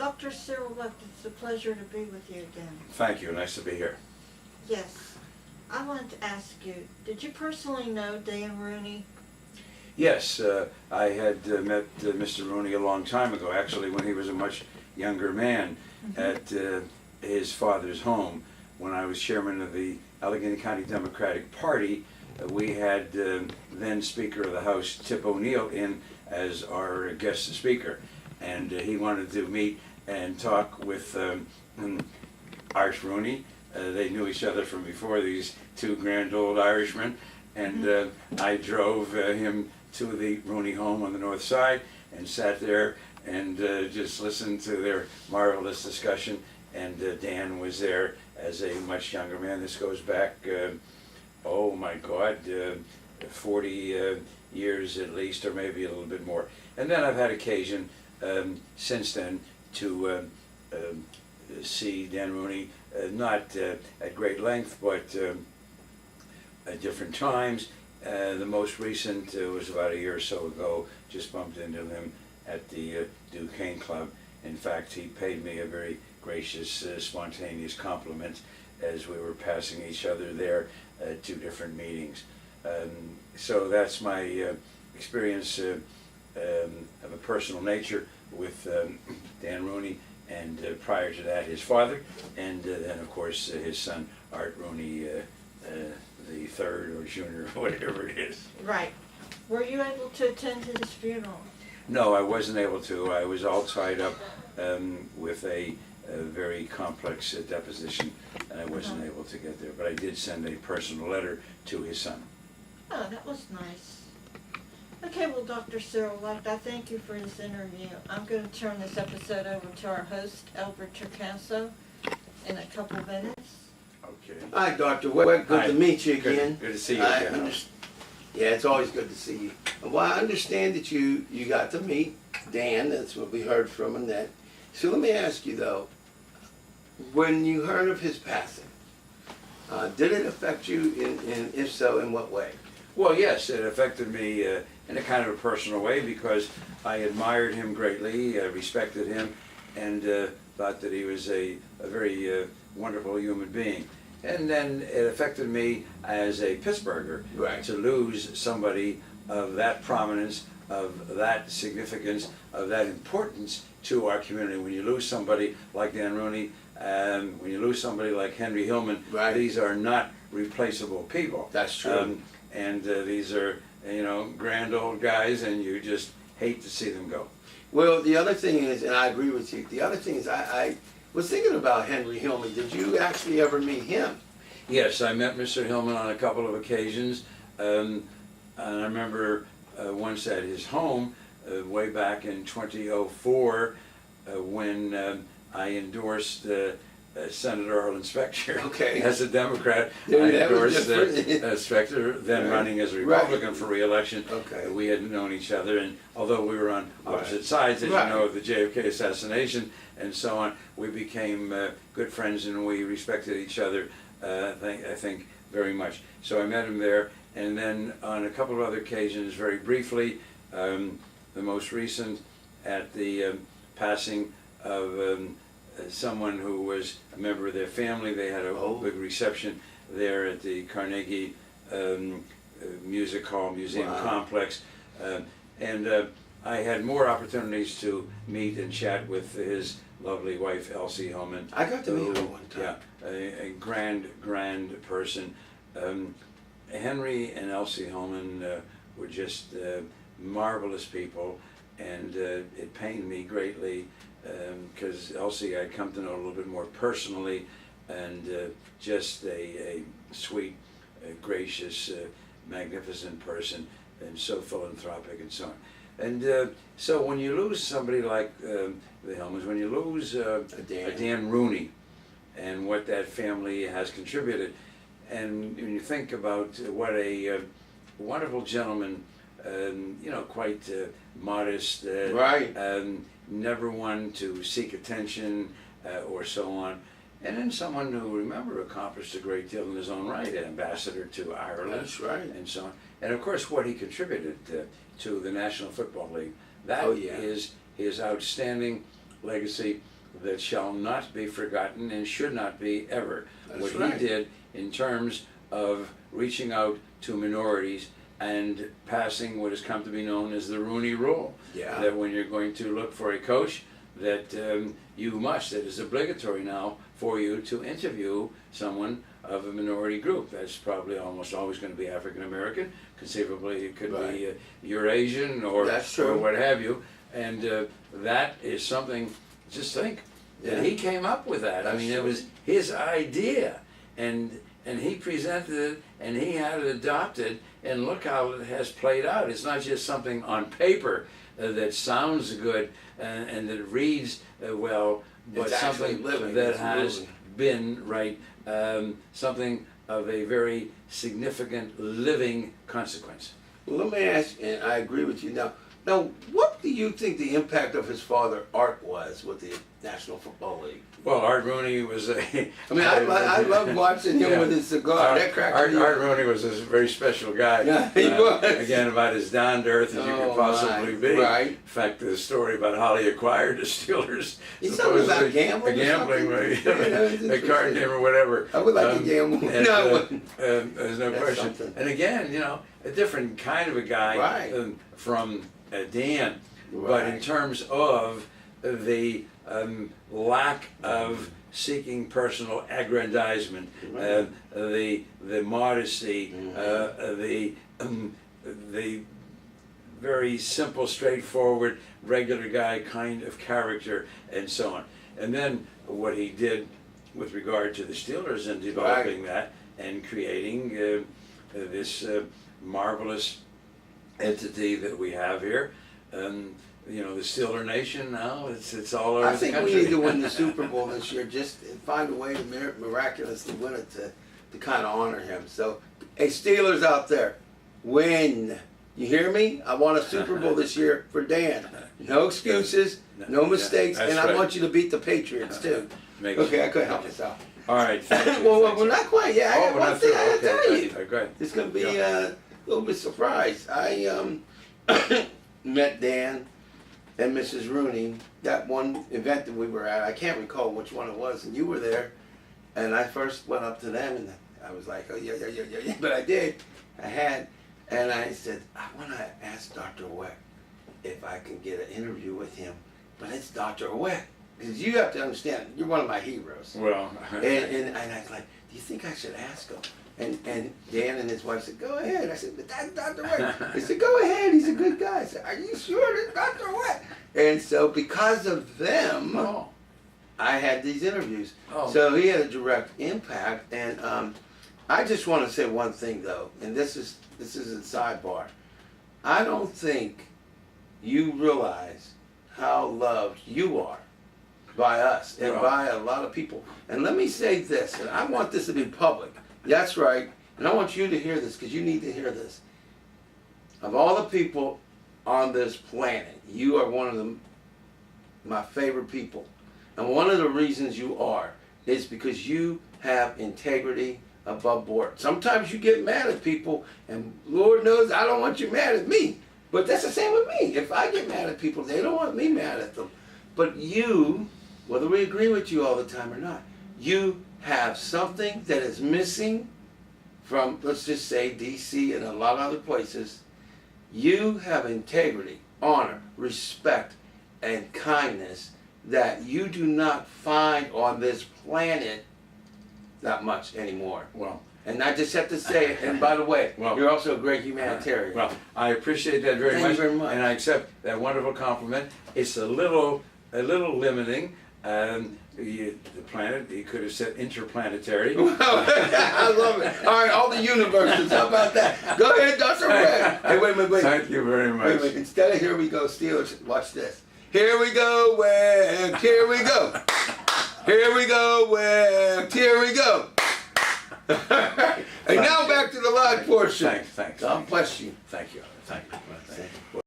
Dr. Cyril Wecht, it's a pleasure to be with you again. Thank you. Nice to be here. Yes. I wanted to ask you, did you personally know Dan Rooney? Yes, I had met Mr. Rooney a long time ago, actually, when he was a much younger man at his father's home. When I was chairman of the Allegheny County Democratic Party, we had then Speaker of the House, Tip O'Neill, in as our guest speaker. And he wanted to meet and talk with Irish Rooney. They knew each other from before, these two grand old Irishmen. And I drove him to the Rooney home on the north side and sat there and just listened to their marvelous discussion. And Dan was there as a much younger man. This goes back, oh my God, 40 years at least, or maybe a little bit more. And then I've had occasion since then to see Dan Rooney, not at great length, but at different times. The most recent was about a year or so ago. Just bumped into him at the Duquesne Club. In fact, he paid me a very gracious, spontaneous compliment as we were passing each other there at two different meetings. So that's my experience of a personal nature with Dan Rooney, and prior to that his father, and then of course his son Art Rooney, the third or junior, whatever it is. Right. Were you able to attend his funeral? No, I wasn't able to. I was all tied up with a very complex deposition, and I wasn't able to get there. But I did send a personal letter to his son. Oh, that was nice. Okay, well, Dr. Cyril Wecht, I thank you for this interview. I'm going to turn this episode over to our host, Albert Torcaso, in a couple minutes. Okay. Hi, Dr. Wecht. Good to meet you again. Good to see you again. Yeah, it's always good to see you. Well, I understand that you got to meet Dan. That's what we heard from Annette. So let me ask you, though, when you heard of his passing, did it affect you, and if so, in what way? Well, yes, it affected me in a kind of a personal way because I admired him greatly, respected him, and thought that he was a very wonderful human being. And then it affected me as a Pittsburgher to lose somebody of that prominence, of that significance, of that importance to our community. When you lose somebody like Dan Rooney, when you lose somebody like Henry Hillman, these are not replaceable people. That's true. And these are, you know, grand old guys, and you just hate to see them go. Well, the other thing is, and I agree with you, the other thing is I was thinking about Henry Hillman. Did you actually ever meet him? Yes, I met Mr. Hillman on a couple of occasions. And I remember once at his home, way back in 2004, when I endorsed Senator Arlen Specter as a Democrat. I endorsed Specter, then running as a Republican for re-election. We had known each other, and although we were on opposite sides, as you know, of the JFK assassination and so on, we became good friends, and we respected each other, I think, very much. So I met him there, and then on a couple of other occasions, very briefly, the most recent at the passing of someone who was a member of their family. They had a big reception there at the Carnegie Music Hall Museum Complex. And I had more opportunities to meet and chat with his lovely wife, Elsie Hillman. I got to meet her one time. Yeah, a grand person. Henry and Elsie Hillman were just marvelous people, and it pained me greatly because Elsie I'd come to know a little bit more personally, and just a sweet, gracious, magnificent person, and so philanthropic and so on. And so when you lose somebody like the Hillmans, when you lose a Dan Rooney and what that family has contributed, and when you think about what a wonderful gentleman, you know, quite modest, never one to seek attention or so on, and then someone who, remember, accomplished a great deal in his own right, ambassador to Ireland, and so on, and of course what he contributed to the National Football League. That is his outstanding legacy. that shall not be forgotten and should not be ever. That's What right. he did in terms of reaching out to minorities and passing what has come to be known as the Rooney Rule. Yeah. That when you're going to look for a coach, that you must, that is obligatory now for you to interview someone of a minority group. That's probably almost always going to be African American. Conceivably, it could be Eurasian or, That's true. or what have you. And that is something, just think, that he came up with that. I mean, it was his idea. And he presented it, and he had it adopted, and look how it has played out. It's not just something on paper that sounds good and that reads well, but It's actually something living. that It's has moving. been, something of a very significant living consequence. Well, let me ask, and I agree with you now. Now, what do you think the impact of his father, Art, was with the National Football League? Well, Art Rooney was a... I mean, I love watching him with his cigar. That cracked me up. Art Rooney was a very special guy. Yeah, he was. Again, about as down to earth as you could possibly be. Right. In fact, the story about how he acquired the Steelers. He's something about supposedly gambling or gambling, something? a card game or whatever. I would like to gamble. And, No, I wouldn't. there's no That's question. something. And again, you know, a different kind of a guy Right. from Dan. But Right. in terms of the lack of seeking personal aggrandizement, the modesty, the very simple, straightforward, regular guy kind of character, and so on. And then what he did with regard to the Steelers and developing that and creating this marvelous entity that we have here. You know, the Steeler Nation now, it's all over I the think country. we need to win the Super Bowl this year. Just find a way to miraculously win it to kind of honor him. So, hey, Steelers out there, win. You hear me? I want a Super Bowl this year for Dan. No excuses, no mistakes, that's and I right. want you to beat the Patriots too. Okay, I couldn't help myself. All right, thank you. well, thank we're you. not quite yet. I got we're one not thing through. I gotta tell Okay, you. go ahead. It's gonna be a little bit surprised. I met Dan and Mrs. Rooney, that one event that we were at. I can't recall which one it was, and you were there. And I first went up to them, and I was like, oh, yeah. But I did. And I said, I want to ask Dr. Wecht if I can get an interview with him. But it's Dr. Wecht. Because you have to understand, you're one of my heroes. Well, And I was like, do you think I should ask him? And Dan and his wife said, go ahead. I said, but that's Dr. Wecht. They said, go ahead. He's a good guy. I said, are you sure it's Dr. Wecht? And so because of them, oh, I had these interviews. Oh. So he had a direct impact. And I just want to say one thing, though, and this is a sidebar. I don't think you realize how loved you are by us and Well. by a lot of people. And let me say this, and I want this to be public. That's right. And I want you to hear this because you need to hear this. Of all the people on this planet, you are one of my favorite people. And one of the reasons you are is because you have integrity above board. Sometimes you get mad at people, and Lord knows I don't want you mad at me. But that's the same with me. If I get mad at people, they don't want me mad at them. But you, whether we agree with you all the time or not, you have something that is missing from, let's just say, D.C. and a lot of other places. You have integrity, honor, respect, and kindness that you do not find on this planet that much anymore. well, And I just have to say it, and by the way, Well, you're also a great humanitarian. well, I appreciate that very Thank you much, very much. and I accept that wonderful compliment. It's a little limiting. The planet, he could have said interplanetary. I love it. All right, all the universes. How about that? Go ahead, Dr. Wecht. Hey, wait. Thank you very much. Wait. Instead of here we go, Steelers, watch this. Here we go, Wecht. Here we go. Here we go, Wecht. Here we go. And now back to the live portion. Thanks. God bless you. Thank you.